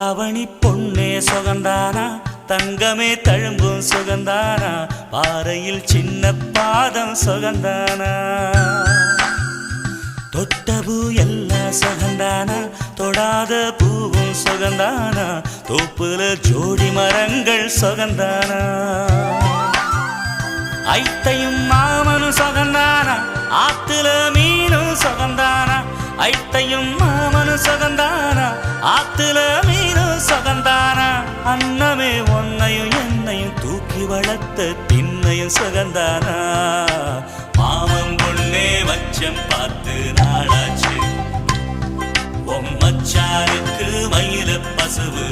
அவனி பொன்னே சுகந்தானா தங்கமே தழும்பும் சுகந்தானா பாறையில் சின்ன பாதம் சுகந்தானா தொட்டபூ எல்லாம் சுகந்தானா தொடாத பூவும் சுகந்தானா தோப்புல ஜோடி மரங்கள் சுகந்தானா ஐத்தையும் மாமனும் சுகந்தானா ஆத்துல மீனும் சுகந்தானா ஐத்தையும் மாமனும் சுகந்தானா ஆத்துல மீனும் சுகந்தானா அன்னமே ஒன்னையும் என்னையும் தூக்கி வளர்த்த திண்ணையும் சுகந்தானா மாமன் பொண்ணே மச்சம் பார்த்து நாளாச்சு மச்சானுக்கு மயில பசுவு